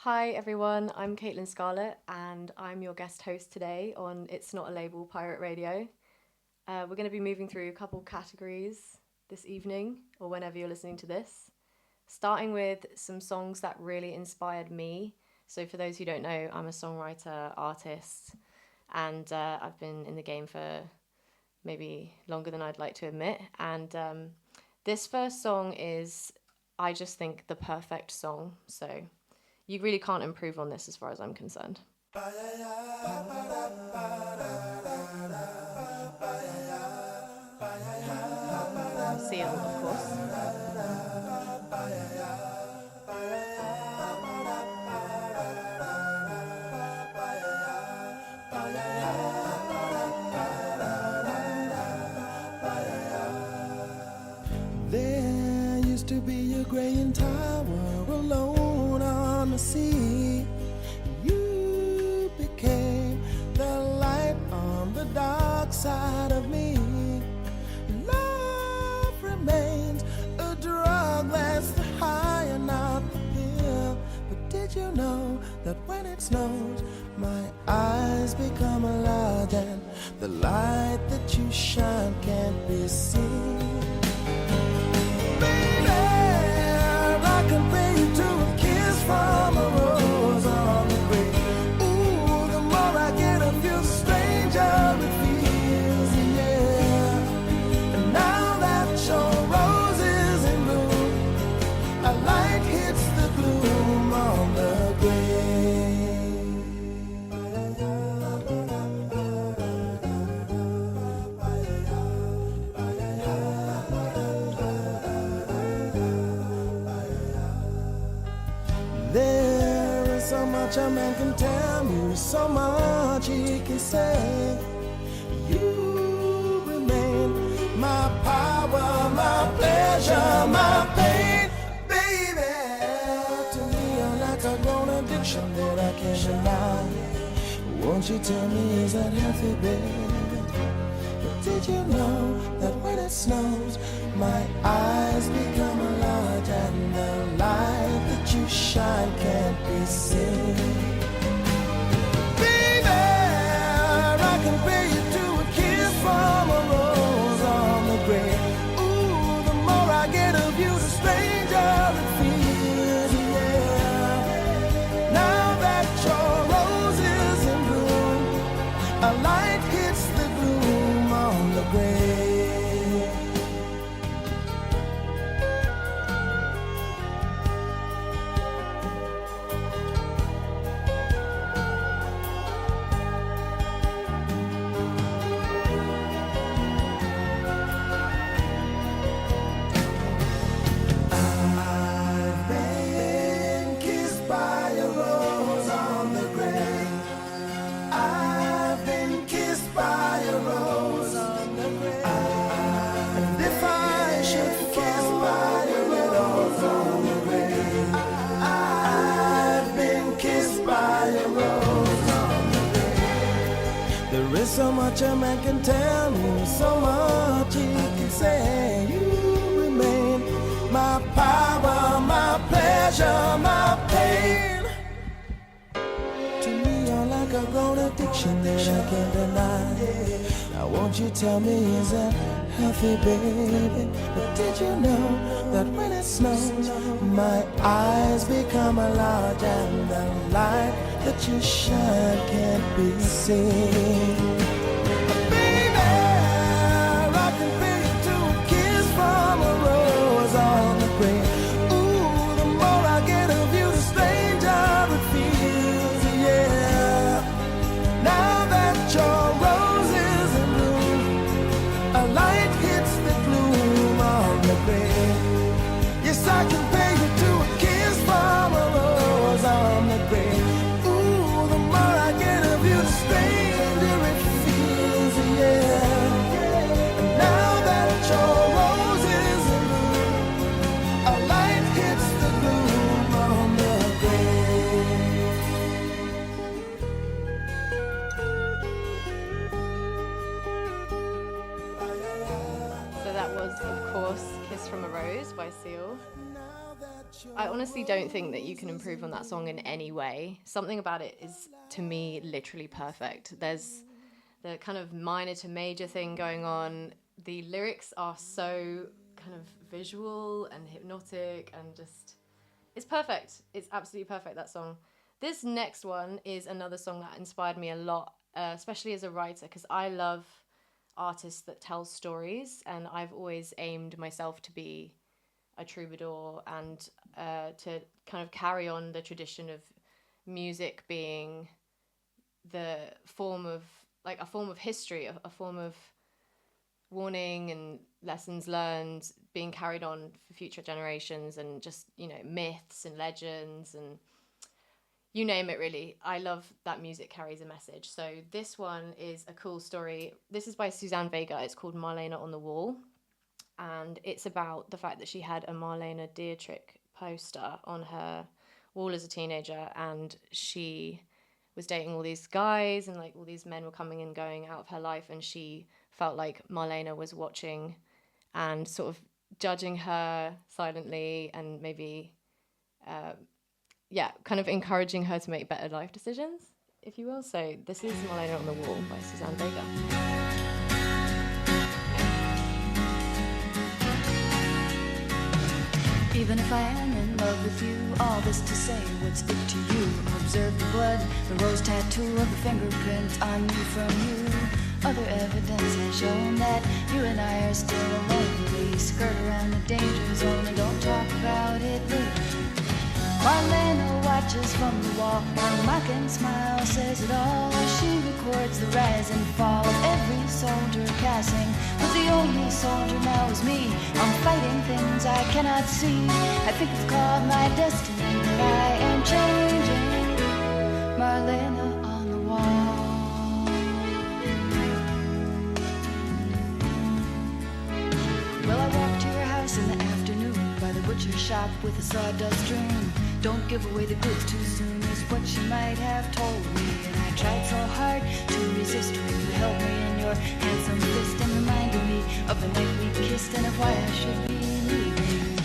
Hi everyone, I'm Caitlyn Scarlett and I'm your guest host today on It's Not a Label Pirate Radio. We're going to be moving through a couple categories this evening or whenever you're listening to this, starting with some songs that really inspired me. So for those who don't know, I'm a songwriter, artist, and I've been in the game for maybe longer than I'd like to admit. And this first song is, I just think, the perfect song. So you really can't improve on this as far as I'm concerned. Seal, of course. There used to be a graying tower alone on the sea. You became the light on the dark side of me. Love remains a drug that's the high and not the pill. But did you know that when it snows, my eyes become large and the light that you shine can't be seen? I compare you to a kiss from a rose on the grave. Ooh, the more I get of you, the stranger it feels, yeah. And now that your rose is in bloom, a light hits the gloom on the grave. There is so much a man can tell you, so much he can say. You remain my power, my pleasure, my pain, baby. To me, you're like a grown addiction that I can't deny. Won't you tell me, is that healthy, baby? But did you know that when it snows, my eyes become large and the light that you shine can't be seen? Baby, I compare you to a kiss from a rose on the grave. Ooh, the more I get of you, the stranger it feels, yeah. Now that your rose is in bloom, a light hits the gloom on the grave. I've been kissed by a rose on the grave. I've been kissed by a rose on the grave. And if I should kiss by a rose on the grave, I've been kissed by a rose on the grave. There is so much a man can tell me, so much he can say. You remain my power, my pleasure, my pain. To me, you're like a grown addiction that I can't deny. Now won't you tell me, is that healthy, baby? But did you know that when it snows, my eyes become large and the light that you shine can't be seen? Baby, I compare you to a kiss from a rose on the grave. Ooh, the more I get of you, the stranger it feels, yeah. Now that your rose is in bloom, a light hits the gloom on the grave. Yes, I compare you to a kiss from a rose on the grave. Ooh, the more I get of you, the stranger it feels, yeah. And now that your rose is in bloom, a light I honestly don't think that you can improve on that song in any way. Something about it is, to me, literally perfect. There's the kind of minor to major thing going on. The lyrics are so kind of visual and hypnotic and just... It's perfect. It's absolutely perfect, that song. This next one is another song that inspired me a lot, especially as a writer, because I love artists that tell stories, and I've always aimed myself to be a troubadour and to kind of carry on the tradition of music being the form of, like, a form of history, a form of warning and lessons learned being carried on for future generations, and just, you know, myths and legends and you name it, really. I love that music carries a message. So this one is a cool story. This is by Suzanne Vega. It's called Marlena on the Wall. And it's about the fact that she had a Marlena Dietrich poster on her wall as a teenager, and she was dating all these guys, and like all these men were coming and going out of her life, and she felt like Marlena was watching and sort of judging her silently, and maybe kind of encouraging her to make better life decisions, if you will. So this is Marlena on the Wall by Suzanne Vega. Even if I am in love with you, all this to say, what's it to you? Observe the blood, the rose tattoo of the fingerprints on me from you. Other evidence has shown that you and I are still alone. We skirt around the danger zone and don't talk about it later. Marlena watches from the wall, her mocking smile says it all. She records the rise and fall of every soldier passing, but the only soldier now is me. I'm fighting things I cannot see. I think it's called my destiny that I am changing. Marlena on the wall. Well, I walked to your house in the afternoon by the butcher shop with a sawdust dream. Don't give away the goods too soon is what she might have told me. And I tried so hard to resist when you held me in your handsome fist and reminded me of the night we kissed and of why I should be leaving.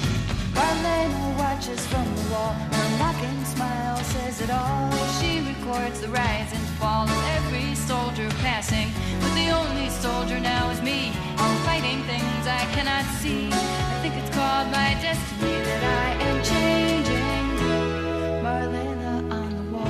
Marlena watches from the wall, her mocking smile says it all. She records the rise and fall of every soldier passing, but the only soldier now is me. I'm fighting things I cannot see. I think it's called my destiny that I am changing. Marlena on the wall.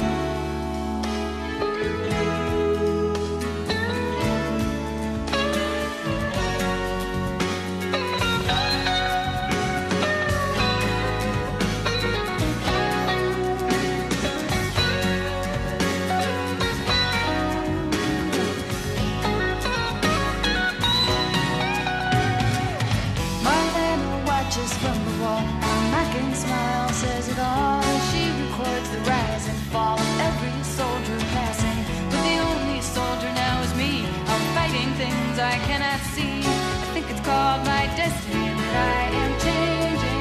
Marlena watches from the wall. Her mocking smile says it all. She records the rise and fall of every soldier passing, but the only soldier now is me. I'm fighting things I cannot see. I think it's called my destiny that I am changing.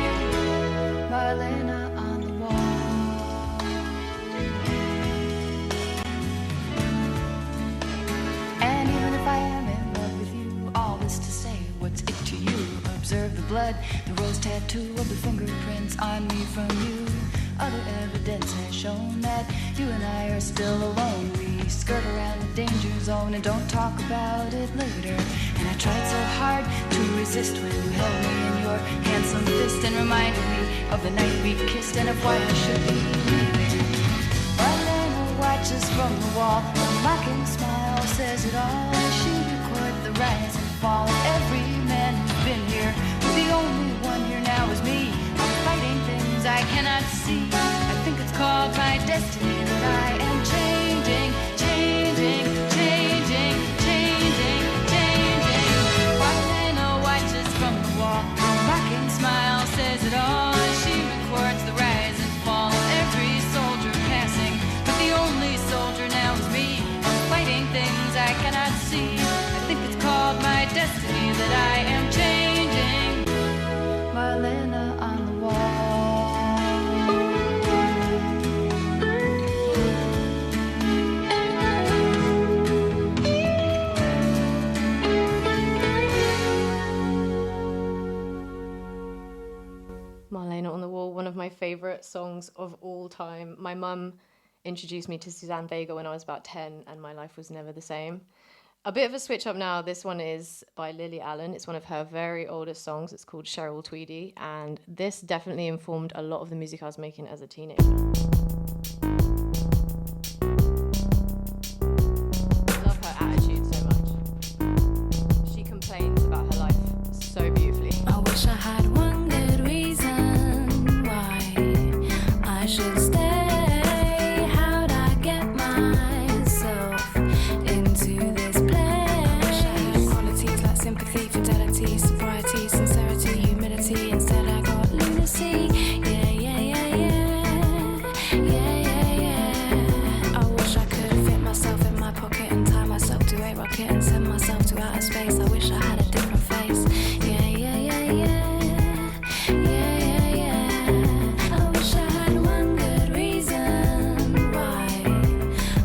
Marlena on the wall. And even if I am in love with you, all this to say, what's it to you? Observe the blood, the rose tattoo of the fingerprints on me from you. Other evidence has shown that you and I are still alone. We skirt around the danger zone and don't talk about it later. And I tried so hard to resist when you held me in your handsome fist and reminded me of the night we kissed and of why I should be leaving. Marlena watches from the wall, her mocking smile says it all. She records the rise and fall of every man who's been here, but the only one here now is me. I'm fighting things I cannot see. I think it's called my destiny that I am changing, changing, changing, changing, changing. Marlena watches from the wall, her mocking smile says it all. She records the rise and fall of every soldier passing, but the only soldier now is me. I'm fighting things I cannot see. I think it's called my destiny that I am changing. Marlena on the wall. on the Wall, one of my favourite songs of all time. My mum introduced me to Suzanne Vega when I was about 10, and my life was never the same. A bit of a switch up now. This one is by Lily Allen. It's one of her very oldest songs. It's called Cheryl Tweedy, and this definitely informed a lot of the music I was making as a teenager. I love her attitude so much. She complains about her life so beautifully. I wish I had one good reason why I should stay. How'd I get myself into this place? I wish I had qualities like sympathy, fidelity, sobriety, sincerity, humility. Instead I got lunacy. Yeah, yeah, yeah, yeah. Yeah, yeah, yeah. I wish I could fit myself in my pocket and tie myself to a rocket and send myself to outer space. I wish I had a different face. Yeah, yeah, yeah, yeah. Yeah, yeah, yeah. I wish I had one good reason why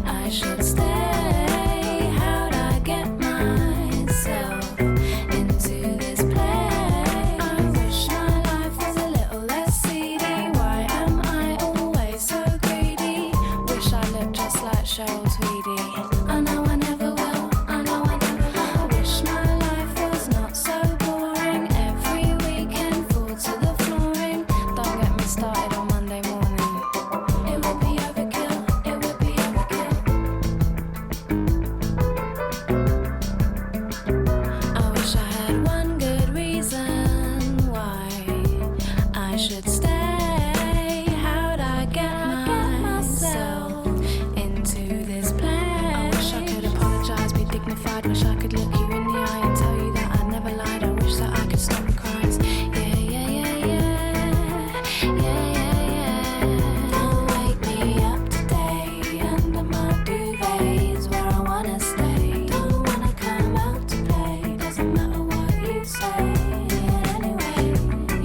I should stay. How'd I get myself into this place? I wish my life was a little less seedy. Why am I always so greedy? Wish I looked just like Cheryl Tweedy. I know I never will. I know I never will. I wish my life was not so boring. Every weekend fall to the flooring. Don't get me started on Monday morning. It would be overkill. It would be overkill. I wish I had one good reason why I should stay. How'd I get myself into this place? I wish I could apologize, be dignified. Wish I could look you in the eye and tell you that I never lied. I wish that I could stop the cries. Yeah, yeah, yeah, yeah. Yeah, yeah, yeah. Don't wake me up today under my duvet is where I wanna stay. Don't wanna come out to play. Doesn't matter what you say. Yeah, anyway.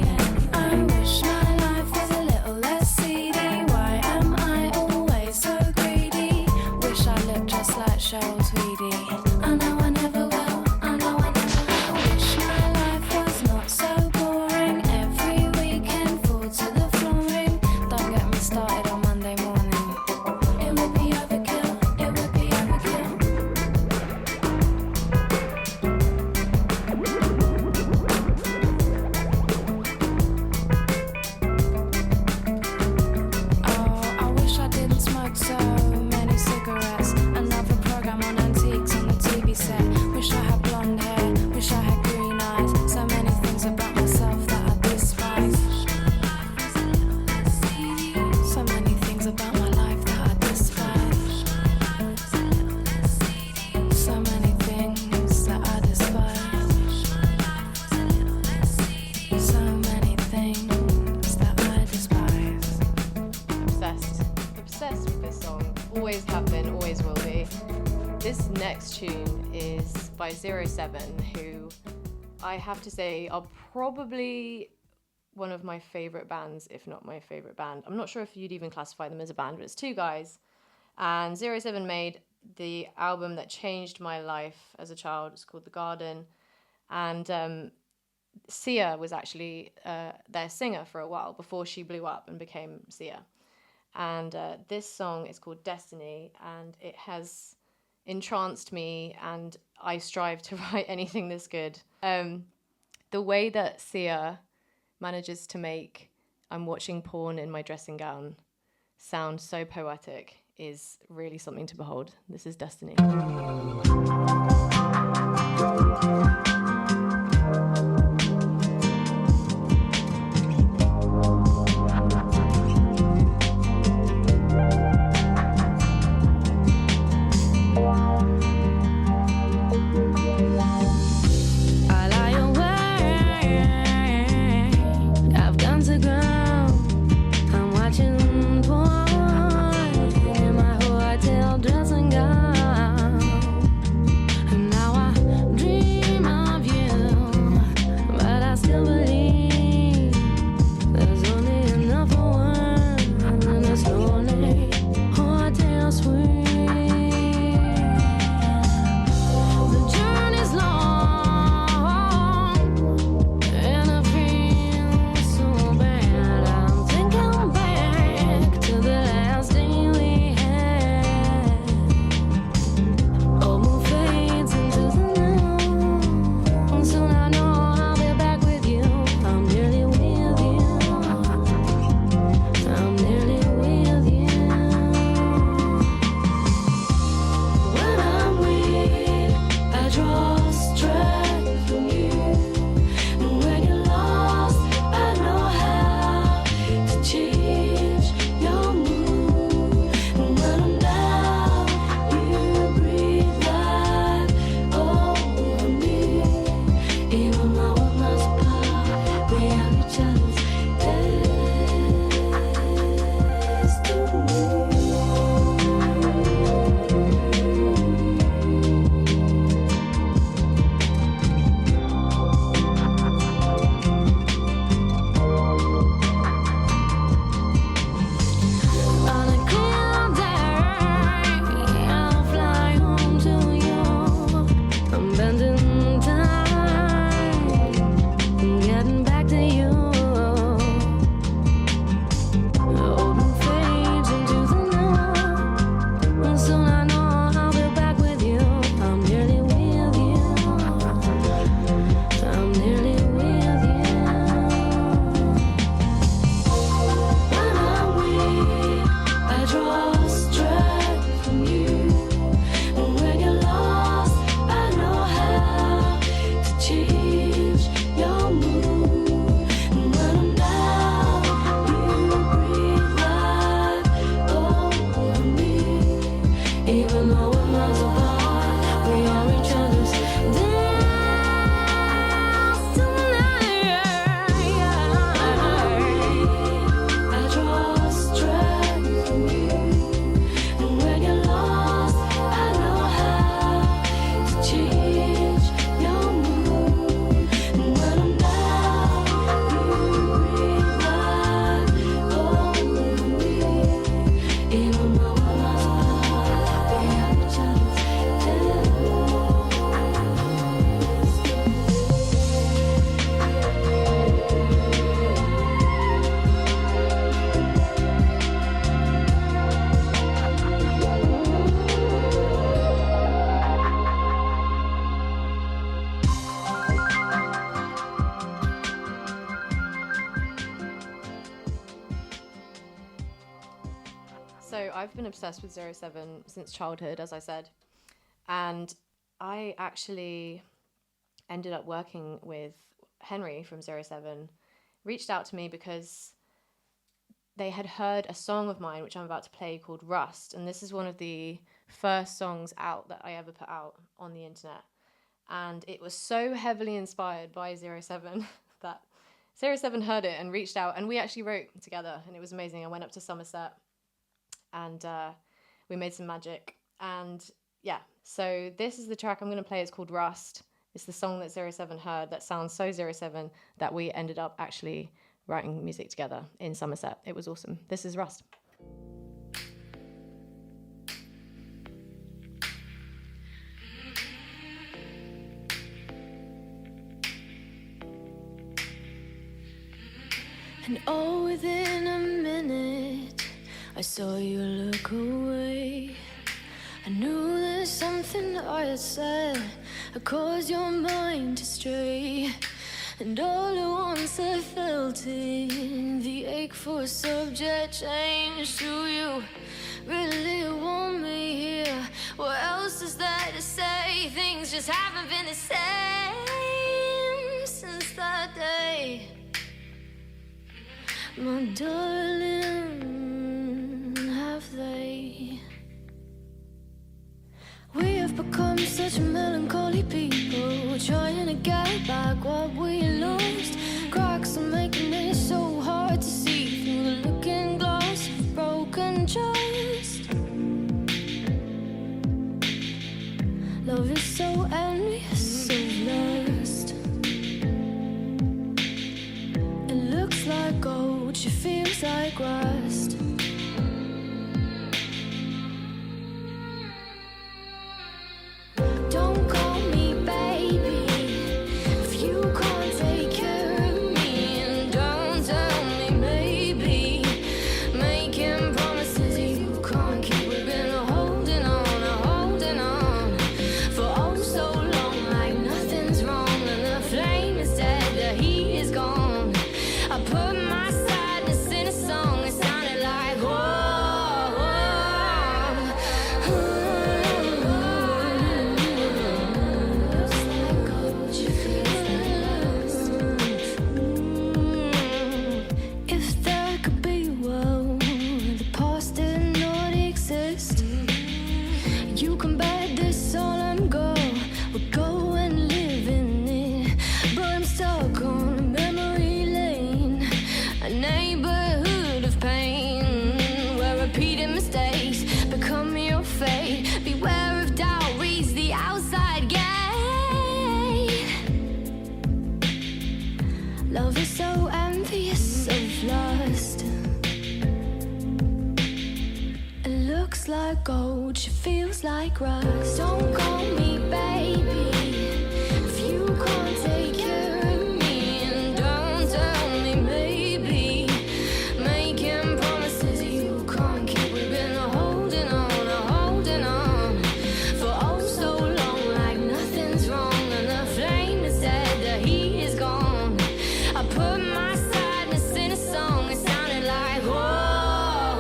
Yeah. I wish my life was a little less seedy. Why am I always so greedy? Wish I looked just like Cheryl Tweedy. I know I never will. I know I never will. Wish my life was not so boring. Every weekend fall to the flooring. Don't get me started on Monday morning. It would be overkill. It would be overkill. Oh, I wish I didn't smoke so many cigarettes. Another program on antiques on the TV set. Wish I had blonde hair. Wish I had green eyes. So many things about myself that I despise. So many things about my life that I despise. So many things that I despise. So many things that I despise. Obsessed with this song. Always have been, always will be. This next tune is by 07, who I have to say are probably one of my favourite bands, if not my favourite band. I'm not sure if you'd even classify them as a band, but it's two guys. And 07 made the album that changed my life as a child. It's called The Garden. And Sia was actually their singer for a while before she blew up and became Sia. And this song is called Destiny, and it has entranced me, and I strive to write anything this good. The way that Sia manages to make I'm watching porn in my dressing gown sound so poetic is really something to behold. This is Destiny. Dressing gown, and now I dream So I've been obsessed with Zero 07 since childhood, as I said. And I actually ended up working with Henry from Zero 07, reached out to me because they had heard a song of mine, which I'm about to play, called Rust. And this is one of the first songs out that I ever put out on the internet. And it was so heavily inspired by Zero 07 that Zero 07 heard it and reached out. And we actually wrote together, and it was amazing. I went up to Somerset and we made some magic. And yeah, so this is the track I'm going to play. It's called Rust. It's the song that Zero 07 heard that sounds so Zero 07 that we ended up actually writing music together in Somerset. It was awesome. This is Rust. And oh, within a minute, I saw you look away. I knew there's something I had said that caused your mind to stray. And all at once I felt it, the ache for a subject changed to you. Really want me here. What else is there to say? Things just haven't been the same since that day. My darling, have they? We have become such melancholy people, trying to get back what we lost. Cracks are making it so hard to see through the looking glass of broken trust. Love is so envious of lust. It looks like gold, she feels like rust. Don't call me baby if you can't take care of me, and don't tell me maybe making promises you can't keep. We've been holding on for oh so long, like nothing's wrong, and the flame is dead, the heat is gone. I put my sadness in a song, it sounded like whoa, whoa. If there could be a world where the past did not exist, you can bet this solemn girl would go and live in it. But I'm stuck on memory lane, a neighborhood of pain, where repeated mistakes become your fate. Beware of doubt, reads the outside gate. Love is so envious of lust. It looks like gold, she feels like rust. Don't call me baby if you can't take care of me, and don't tell me maybe making promises you can't keep. We've been holding on for oh so long, like nothing's wrong, and the flame is dead, the heat is gone. I put my sadness in a song, it sounded like whoa,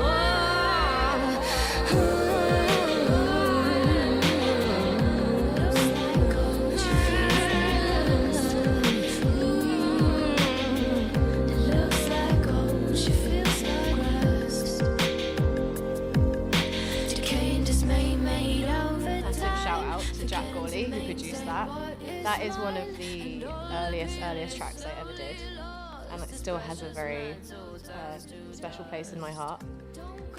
whoa. Looks like gold, she feels like rust. It looks like gold, she feels like rust. Decay and dismay made of it. Massive shout out to Jack Gawley who produced that. That is one of the earliest tracks I ever did, and it still has a very special place in my heart.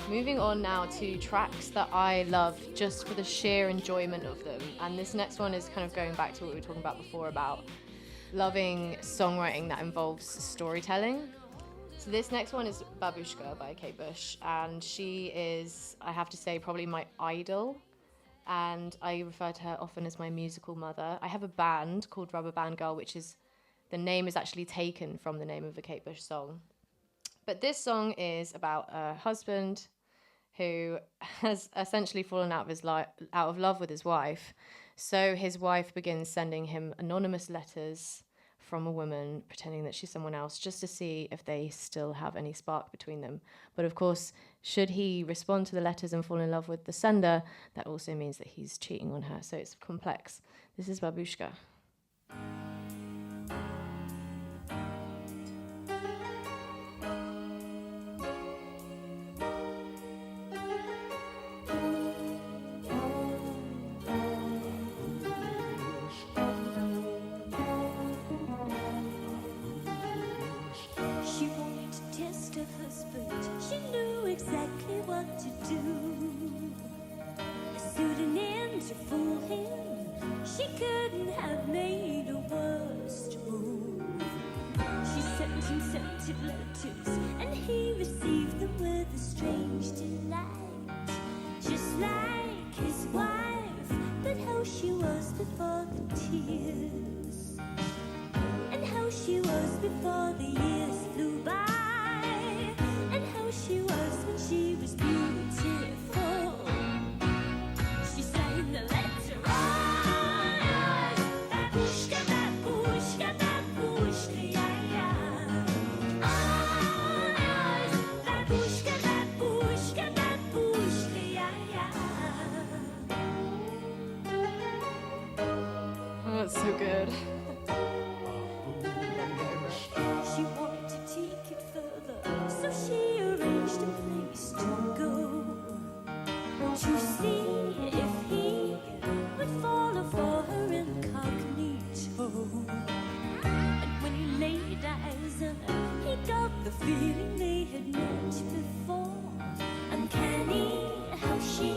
Moving on now to tracks that I love just for the sheer enjoyment of them, and this next one is kind of going back to what we were talking about before about loving songwriting that involves storytelling. So this next one is Babushka by Kate Bush, and she is, I have to say, probably my idol, and I refer to her often as my musical mother. I have a band called Rubberband Girl, which is, the name is actually taken from the name of a Kate Bush song. But this song is about a husband who has essentially fallen out of love with his wife. So his wife begins sending him anonymous letters from a woman pretending that she's someone else just to see if they still have any spark between them. But of course, should he respond to the letters and fall in love with the sender, that also means that he's cheating on her. So it's complex. This is Babushka. And he received them with a strange delight, just like his wife. But how she was before the tears, and how she was before the years flew by, and how she was when she was beautiful. She sang the letter on, babushka, babushka, babushka, yeah, yeah. That's so good. She wanted to take it further, so she arranged a place to go, to see if he would follow for her incognito. And when he laid eyes on her, he got the feeling they had met before. Uncanny how she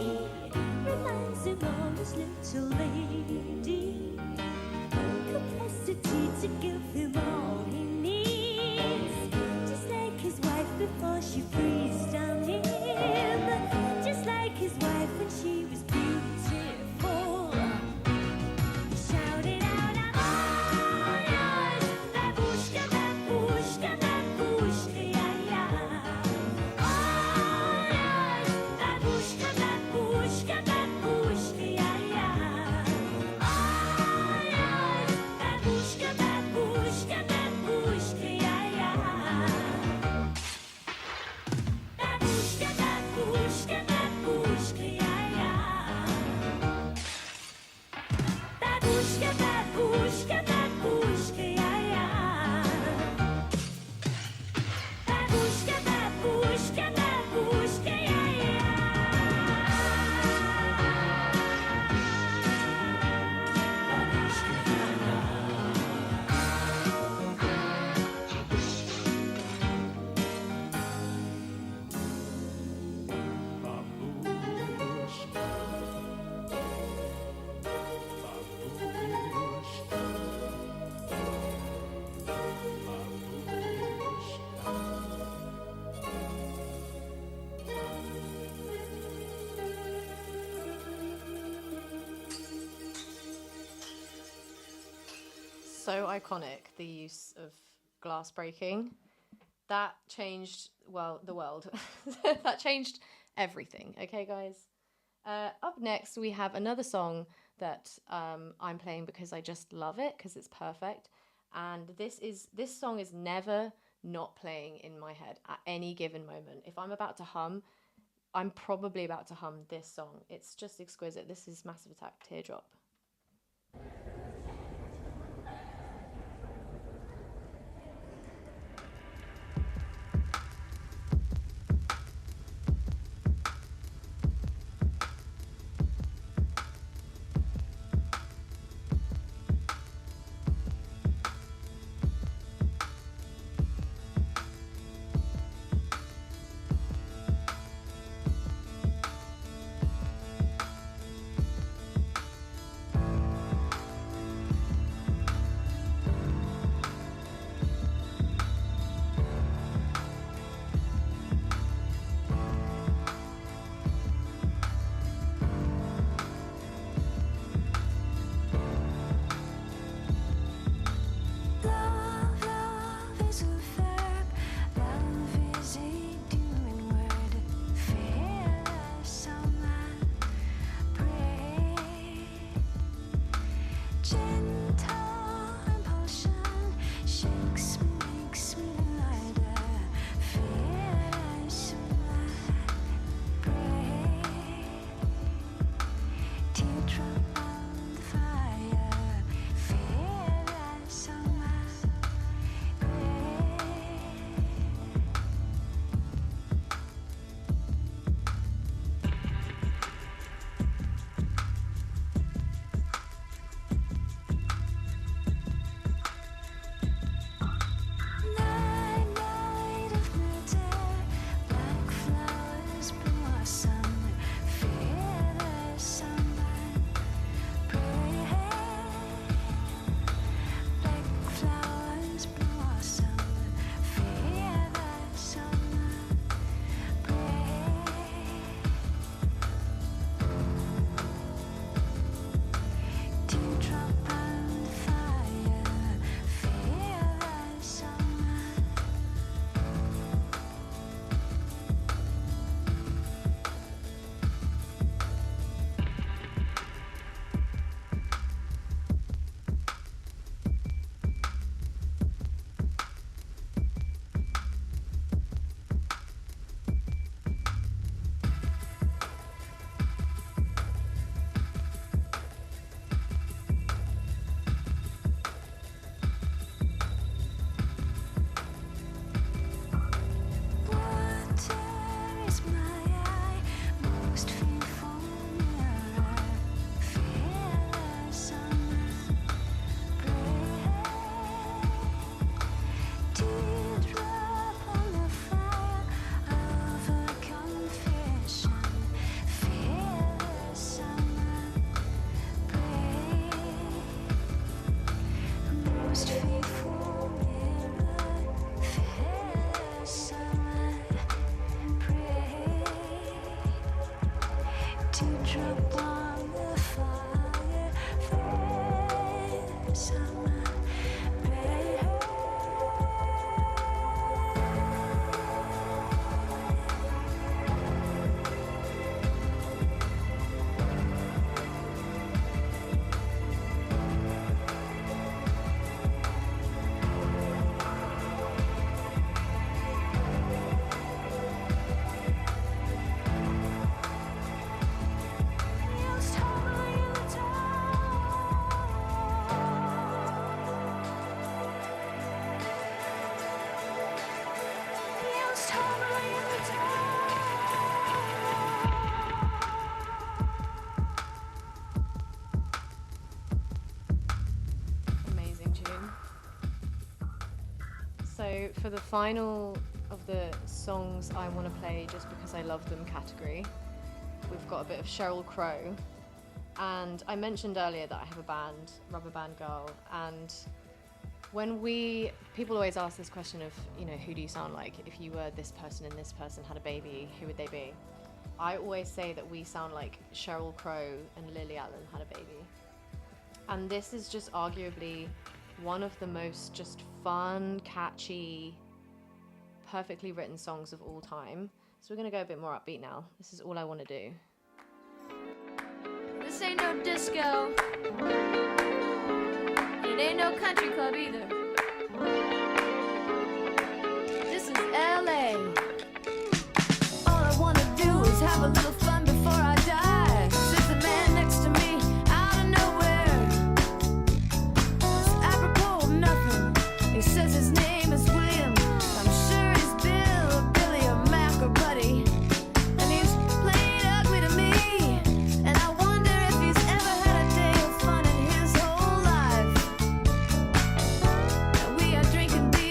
reminds him of his little lady, capacity to give him all he needs, just like his wife before she freezed on him, just like his wife when she was beautiful. He shouted out, I'm all yours, babushka, babushka, babushka, yeah, yeah. All yours, babushka, babushka, babushka, yeah, yeah. All yours, babushka, babushka, babushka, yeah, yeah. Babushka, babushka, babushka, yeah, yeah. Babushka, babushka, babushka, yeah, yeah. Babushka, babushka, babushka, yeah, yeah. So iconic, the use of glass breaking. That changed, well, the world. That changed everything. Okay, guys? Up next, we have another song that I'm playing because I just love it, because it's perfect. And this song is never not playing in my head at any given moment. If I'm about to hum, I'm probably about to hum this song. It's just exquisite. This is Massive Attack, Teardrop. teardrop on the fire, face on my bed. Amazing tune. So for the final of the songs I want to play just because I love them category, we've got a bit of Sheryl Crow. And I mentioned earlier that I have a band, Rubberband Girl, and people always ask this question of, you know, who do you sound like? If you were this person and this person had a baby, who would they be? I always say that we sound like Sheryl Crow and Lily Allen had a baby. And this is just arguably one of the most just fun, catchy, perfectly written songs of all time. So we're gonna go a bit more upbeat now. This is All I Wanna Do. This ain't no disco. It ain't no country club either. This is LA. All I wanna do is have a little fun before I die. Says the man next to me out of nowhere. It's apropos of nothing. He says his name is William. I'm sure he's Bill or Billy or Mac or Buddy. And he's plain ugly to me. And I wonder if he's ever had a day of fun in his whole life. And we are drinking beer.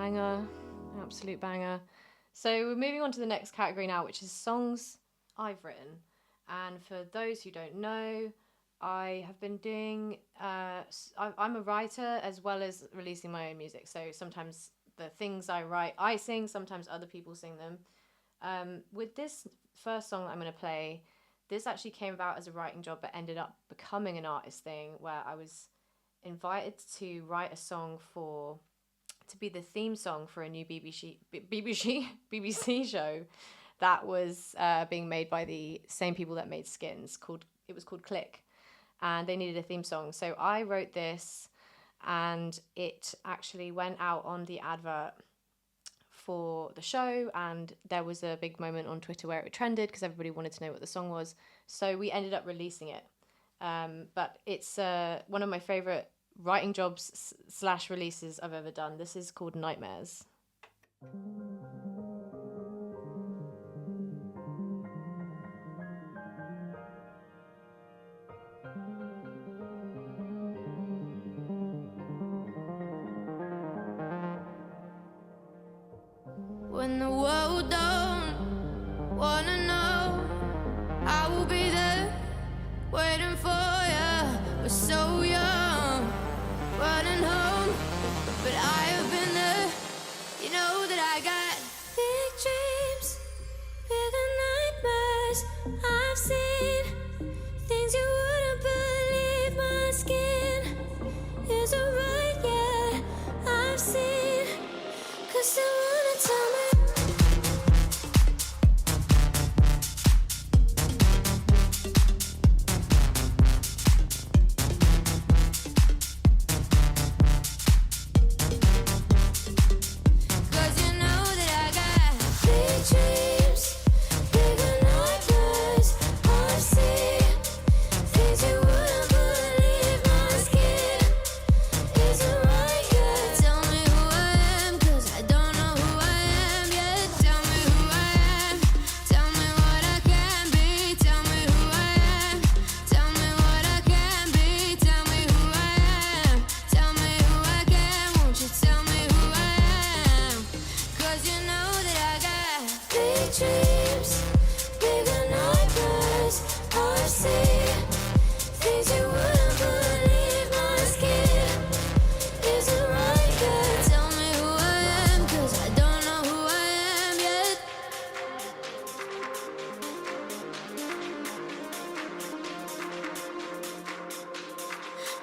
banger, absolute banger. So we're moving on to the next category now, which is songs I've written. And for those who don't know, I have been doing, I'm a writer as well as releasing my own music. So sometimes the things I write, I sing, sometimes other people sing them. With this first song that I'm going to play, this actually came about as a writing job, but ended up becoming an artist thing where I was invited to write a song to be the theme song for a new BBC show that was being made by the same people that made Skins. It was called Click, and they needed a theme song. So I wrote this, and it actually went out on the advert for the show, and there was a big moment on Twitter where it trended because everybody wanted to know what the song was. So we ended up releasing it. But it's one of my favorite writing jobs / releases I've ever done. This is called Nightmares. When the world don't wanna know, I will be there waiting for ya. We're so young, running home, but I have been there. You know that I got big dreams, bigger nightmares. I've seen things you wouldn't believe. My skin isn't right yet. I've seen, 'cause they wanna tell me.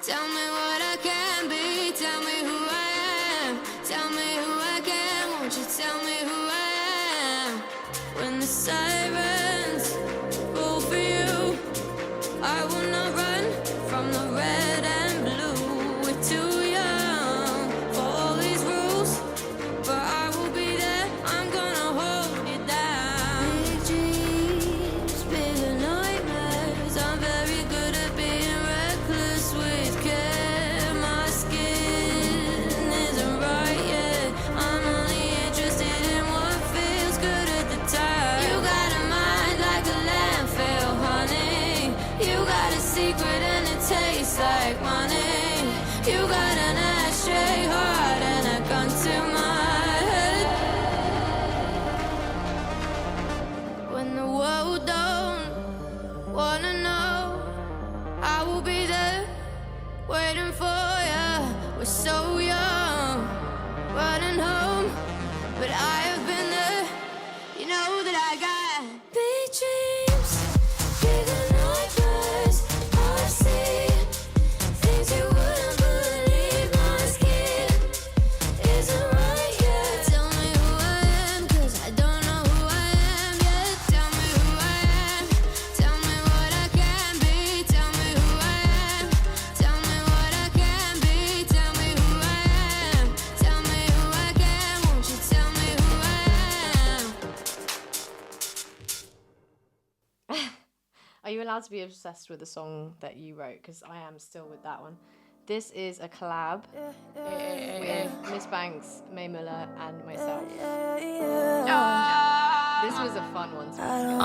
Tell me what I can be, tell me who I am. Tell me who I can, won't you tell me who I am? When the sirens roll for you, I will not run from the red and blue. We're too young for all these rules, but I will be there, I'm gonna hold you down. Big dreams, bigger nightmares. I'm very good at being reckless with care. My skin isn't right yet. I'm only interested in what feels good at the time. You got a mind like a landfill, honey. You got a secret and it tastes like money. You got an ashtray heart and a gun to my head. When the world don't wanna know, I will be there waiting for ya. We're so young, running home, but I have been there. You know that I got big dreams, bigger nightmares. I've seen things you wouldn't believe. My skin isn't right yet. Tell me who I am, 'cause I don't know who I am yet. Tell me who I am. Tell me what I can be. Tell me who I am. Tell me what I can be. Tell me who I am. Tell me who I can. Won't you tell me who I am? Are you allowed to be obsessed with the song that you wrote? Because I am still with that one. This is a collab with Miss Banks, May Muller, and myself. This was a fun one to make.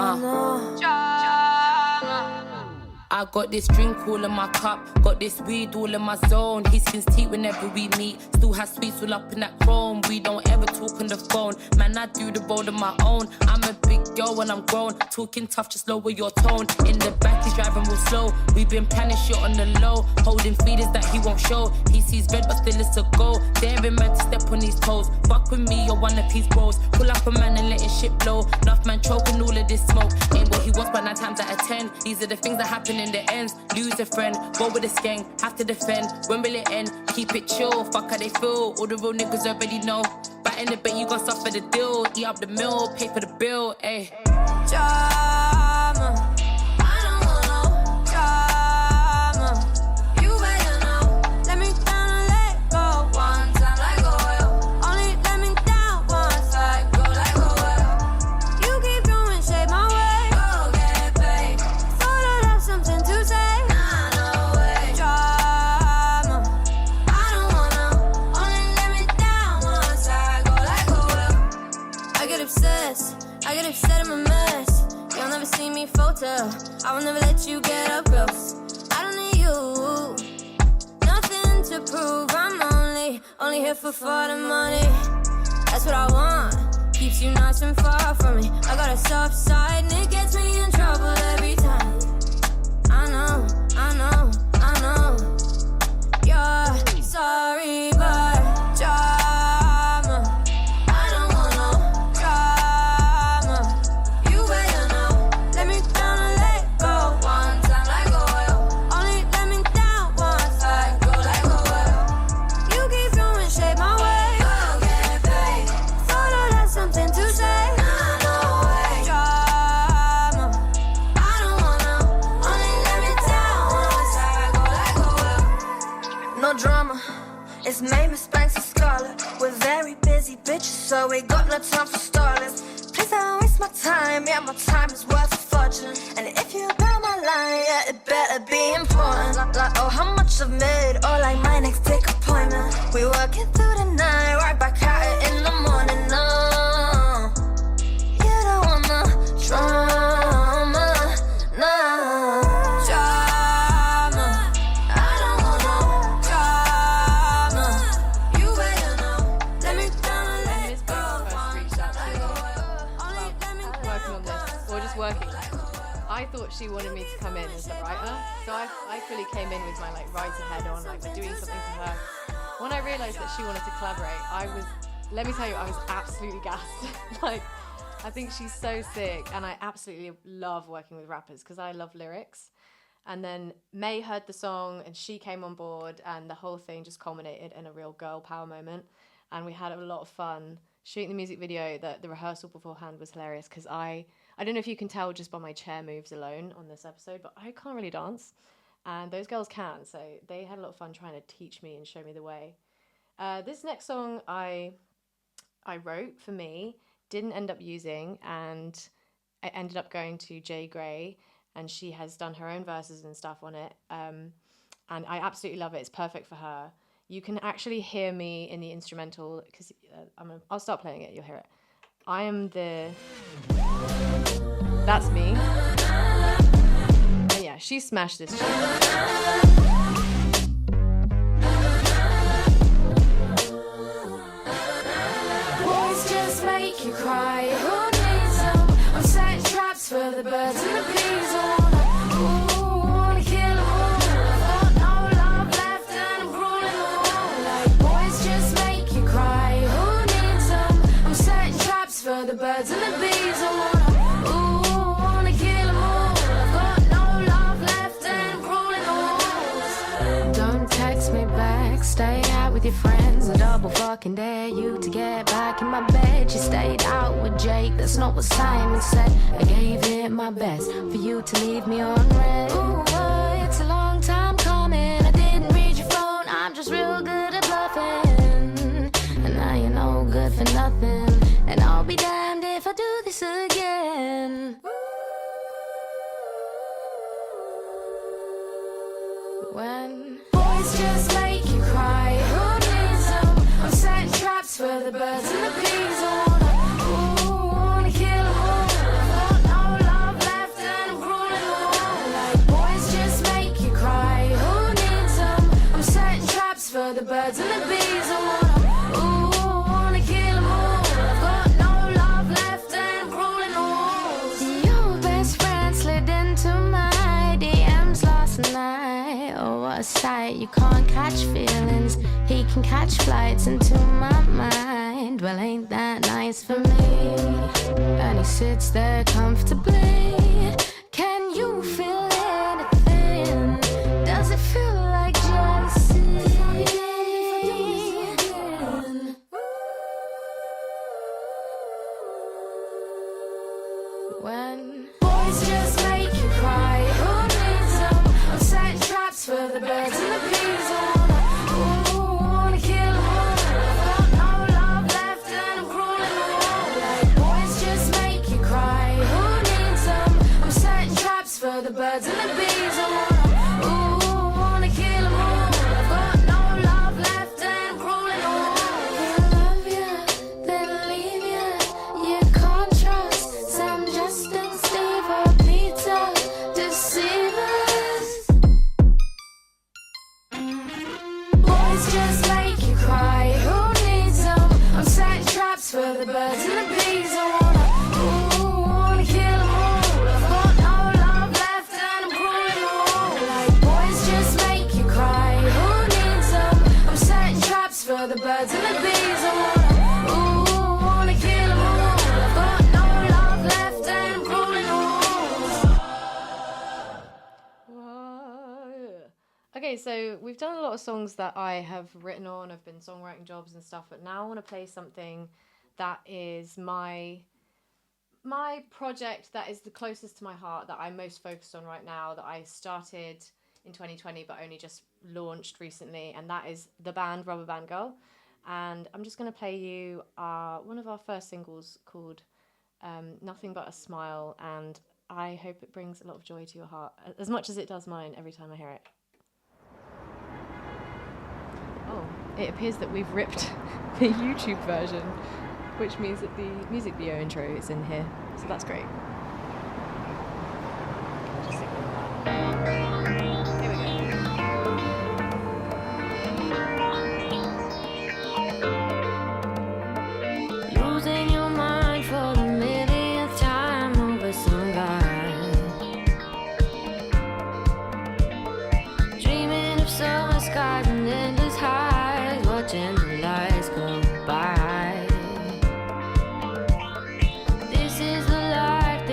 I got this drink all in my cup, got this weed all in my zone. He skins teeth whenever we meet, still has sweets all up in that chrome. We don't ever talk on the phone, man, I do the road on my own. I'm a big girl when I'm grown, talking tough, just lower your tone. In the back, he's driving real slow, we've been planning shit on the low. Holding feeders that he won't show, he sees red but still it's a go. Daring man to step on his toes, fuck with me, you're one of his bros. Pull up a man and let his shit blow, enough man choking all of this smoke. Ain't what he wants but 9 times out of 10, these are the things that happen in the ends. Lose a friend, go with a gang, have to defend. When will it end? Keep it chill, fuck how they feel. All the real niggas already know. Back in the bed, you gon' suffer the deal. Eat up the meal, pay for the bill, ayy. Drama. I don't want no drama. You better know. Let me down and let go one time like oil. Only let me down once I go like oil. You keep throwing shade my way. Go get paid. Thought I'd have something to say. Nah, no way. Drama. I don't want no. Only let me down once I go like oil. I get upset in my mess. You'll never see me falter. I will never let you get up close. I don't need you. Nothing to prove. I'm only here for the money. That's what I want. Keeps you nice and far from me. I got a soft side and it gets me in trouble every time. I know. You're sorry, but drama. I don't want no drama. You better know. Let me down and let go one time like oil. Only let me down once I go like oil. You keep throwing shade my way. Go get paid. Thought I'd have something to say. Nah, no way. Drama. I don't want no. Only let me down once I go like oil. No drama, it's me, Miss Banks and Scarlett. We're very busy bitches, so we got no time for starlets. Please don't waste my time, yeah, my time is worth a fortune. And if you got my line, yeah, it better be important. Like oh, how much I've made, or like my next big appointment. We working through the night, right back at it in the morning, no. You don't want no drama, no. Drama. I don't want no drama. You better know. Let me down and When let Miss go Banks first one reached out time to like me oil. Only let me about working on this, or just working, I thought she wanted me to come in as a writer, so I fully came in with my like writer head on, like doing something for her. When I realised that she wanted to collaborate, let me tell you, I was absolutely gassed. Like, I think she's so sick, and I absolutely love working with rappers because I love lyrics. And then May heard the song and she came on board, and the whole thing just culminated in a real girl power moment. And we had a lot of fun shooting the music video. The rehearsal beforehand was hilarious because I don't know if you can tell just by my chair moves alone on this episode, but I can't really dance. And those girls can, so they had a lot of fun trying to teach me and show me the way. This next song I wrote for me, didn't end up using, and I ended up going to Jay Gray, and she has done her own verses and stuff on it. And I absolutely love it. It's perfect for her. You can actually hear me in the instrumental, because I'll start playing it, you'll hear it. That's me. And yeah, she smashed this shit. Boys just make you cry. Who needs them? I'm setting traps for the birds and the bees. Ooh, wanna kill 'em all. Got no love left and I'm crawling along. Like boys just make you cry. Who needs them? I'm setting traps for the birds and the bees. Wanna kill 'em all. Got no love left and I'm crawling along. Don't text me back. Stay out with your friends. I double fucking dare you to get back in my bed. You stayed out with Jake. That's not what Simon said. I gave it my best for you to leave me on red. Ooh, it's a long time coming. I didn't read your phone. I'm just real good at bluffing. And now you're no good for nothing. And I'll be damned if I do this again. When boys just make you cry, who needs them? I'm setting traps for the birds and the bees. Wanna kill 'em all. Got no love left and I'm crawling along. Like boys just for the birds and the bees. I wanna kill 'em all. I've got no love left and I'm crawling on walls. Your best friend slid into my DMs last night. Oh, what a sight. You can't catch feelings, he can catch flights into my mind. Well, ain't that nice for me? And he sits there comfortably. Can you feel anything? Does it feel like jealousy? When boys just make you cry, who needs them? I'm setting traps for the birds and the bees. I wanna kill 'em all. I've got no love left and I'm crawling on wall. Like boys just make you cry, who needs them? I'm setting traps for the birds and the bees. I wanna kill 'em all. I've got no love left and I'm crawling on wall. He'll love you, then leave you. You can't trust Sam, Justin, Steve or Peter, deceivers. Boys just make you cry, who needs them? I'm setting traps for the birds and the bees. I wanna kill 'em all. I've got no love left and I'm crawling on wall. Like boys just make you cry, who needs them? I'm setting traps for the birds and the bees. I wanna kill 'em all. I've got no love left and I'm crawling on walls. Okay, so we've done a lot of songs that I have written on, have been songwriting jobs and stuff, but now I want to play something that is my project that is the closest to my heart, that I'm most focused on right now, that I started in 2020 but only just launched recently, and that is the band Rubberband Girl. And I'm just going to play you one of our first singles called Nothing But a Smile, and I hope it brings a lot of joy to your heart, as much as it does mine every time I hear it. Oh, it appears that we've ripped the YouTube version, which means that the music video intro is in here, so that's great. Just ignore that. Here we go. Losing your mind for the millionth time over some guy. Dreaming of summer skies and endless highs, watching the lights go by. This is the life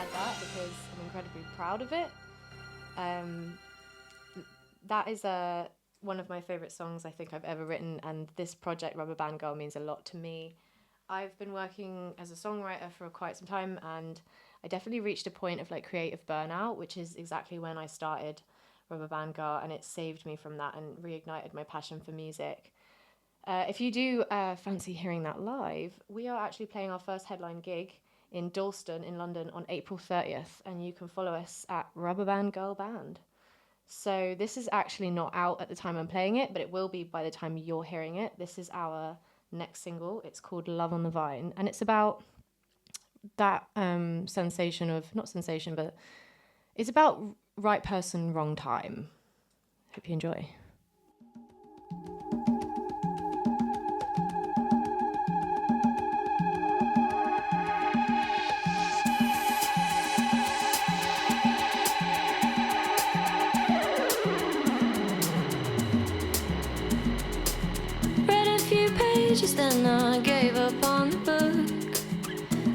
shared that because I'm incredibly proud of it. That is one of my favourite songs I think I've ever written, and this project, Rubberband Girl, means a lot to me. I've been working as a songwriter for quite some time, and I definitely reached a point of like creative burnout, which is exactly when I started Rubberband Girl, and it saved me from that and reignited my passion for music. If you do fancy hearing that live, we are actually playing our first headline gig in Dalston in London on April 30th, and you can follow us at Rubberband Girl Band. So this is actually not out at the time I'm playing it, but it will be by the time you're hearing it. This is our next single. It's called Love on the Vine, and it's about that sensation of, not sensation, but it's about right person, wrong time. Hope you enjoy. Read a few pages, then I gave up on the book.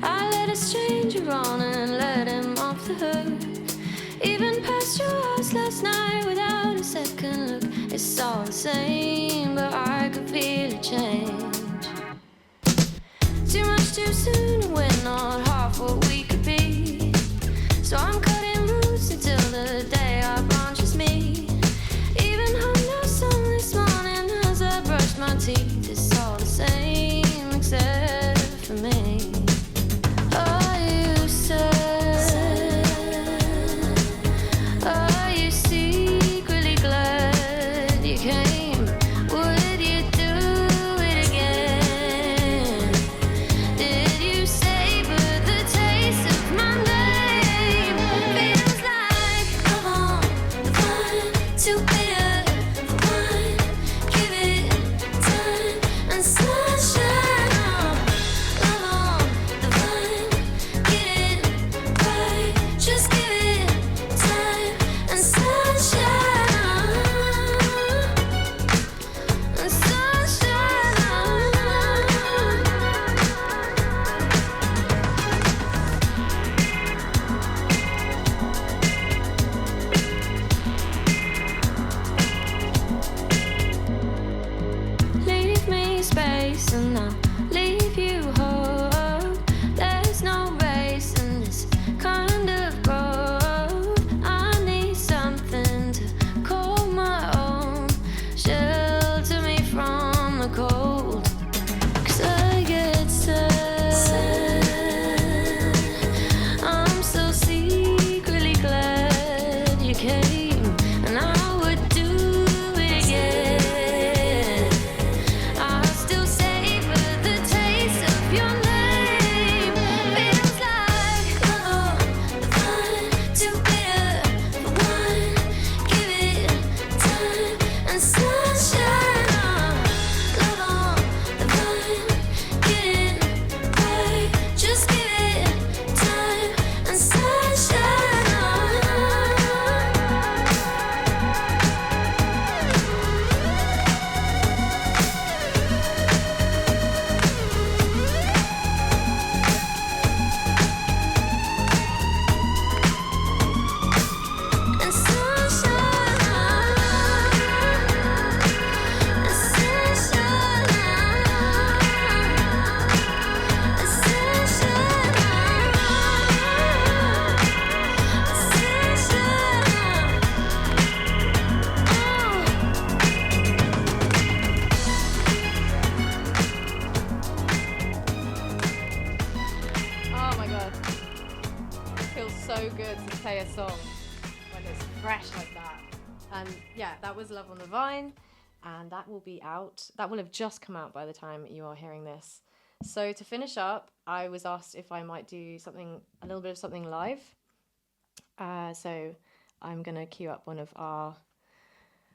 I let a stranger on and let him off the hook. Even past your house last night without a second look. It's all the same, but I could feel a change. Too much too soon, and we're not half what we could be. So I'm cutting roots until the day our branches meet. Even hung no sun this morning as I brushed my teeth. It's all the same except for me. Oh, you said, are you secretly glad you came? Would you do it again? Did you savor the taste of my name? Feels like love on the vine, too bitter for wine. Give it time and sunshine. Love on the vine, get it right. Just give it time and sunshine. And sunshine. Leave me space and I'll leave you hope. There's no race in this kind of growth. I need something to call my own, shelter me from the cold. 'Cause I get sad. I'm so secretly glad you came, and I would do it again. I still savor the taste of your name. Feels like love on the vine, too bitter for wine. Give it time and sunshine. Love on the vine, get it right. Just give it time and sunshine. And sunshine. And sunshine. And sunshine. Oh my god. It feels so good to play a song when it's fresh like that. And yeah, that was Love on the Vine, and that will be out. That will have just come out by the time you are hearing this. So to finish up, I was asked if I might do something, a little bit of something live. So I'm gonna cue up one of our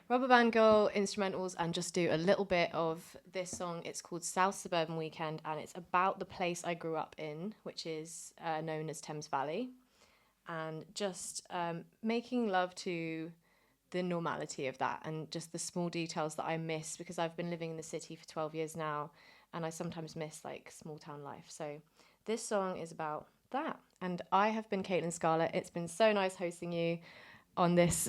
Rubberband Girl instrumentals and just do a little bit of this song. It's called South Suburban Weekend, and it's about the place I grew up in, which is known as Thames Valley, and just making love to the normality of that and just the small details that I miss, because I've been living in the city for 12 years now, and I sometimes miss like small town life. So this song is about that, And I have been Caitlyn Scarlett. It's been so nice hosting you on this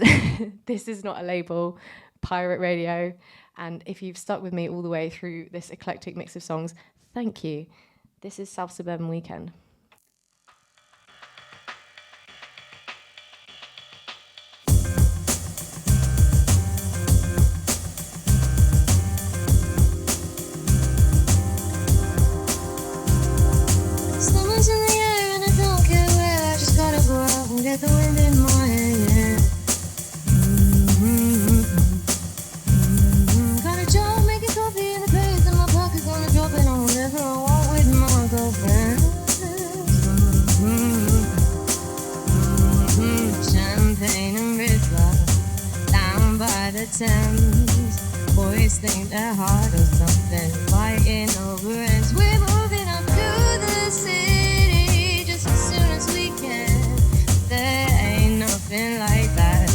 This Is Not a Label pirate radio. And if you've stuck with me all the way through this eclectic mix of songs, thank you. This is South Suburban Weekend. Summer's in the air and I don't care where. I just gotta go out and get the wind in my hair. Got a job making coffee and the pays in my pocket's gonna drop and I'll never walk with my girlfriend. Champagne and river down by the Thames. Boys think they're hard or something, fighting over ends. We're moving up to the city just as soon as we can. There ain't nothing like that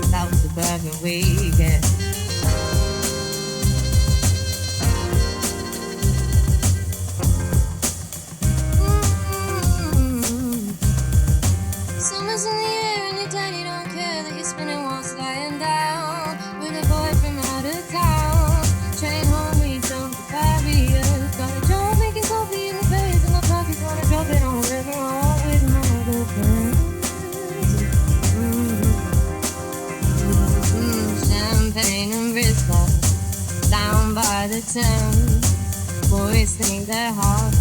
South Suburban Weekend. Summer's in the air and your daddy don't care that you're spinning whilst lying down with a boy from out of town. Train home, we jump the barrier. Got a job making coffee in the face and my pockets wanna drop it on the river. I walk with my girlfriend. Champagne and Bristol down by the Thames. Boys think they're hard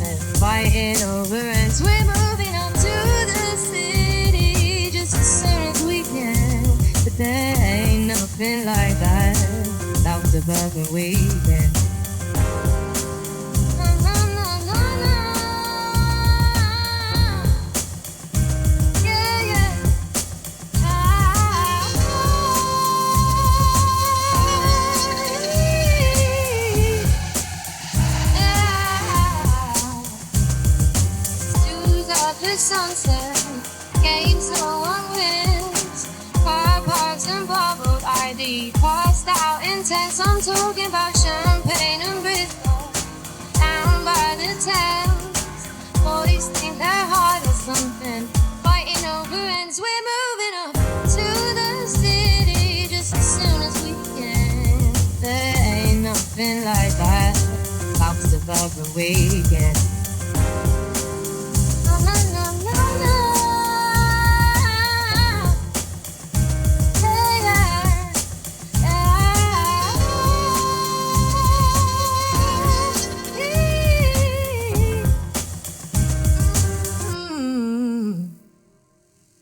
and fighting over ends. We're moving up to the city just as soon as we can. But there ain't nothing like that South Suburban Weekend. Na, na, na, na, na. Yeah, yeah. Dues of the sunset, games no one wins. Car parks and bubbled ID, passed out intense. I'm talking about champagne and Bristol, down by the Thames. Boys think they're hard or something, fighting over ends. We're moving up to the city just as soon as we can. There ain't nothing like that South Suburban Weekend. Na, na, na, na, na. Yeah, yeah, yeah.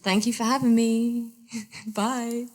Thank you for having me. Bye.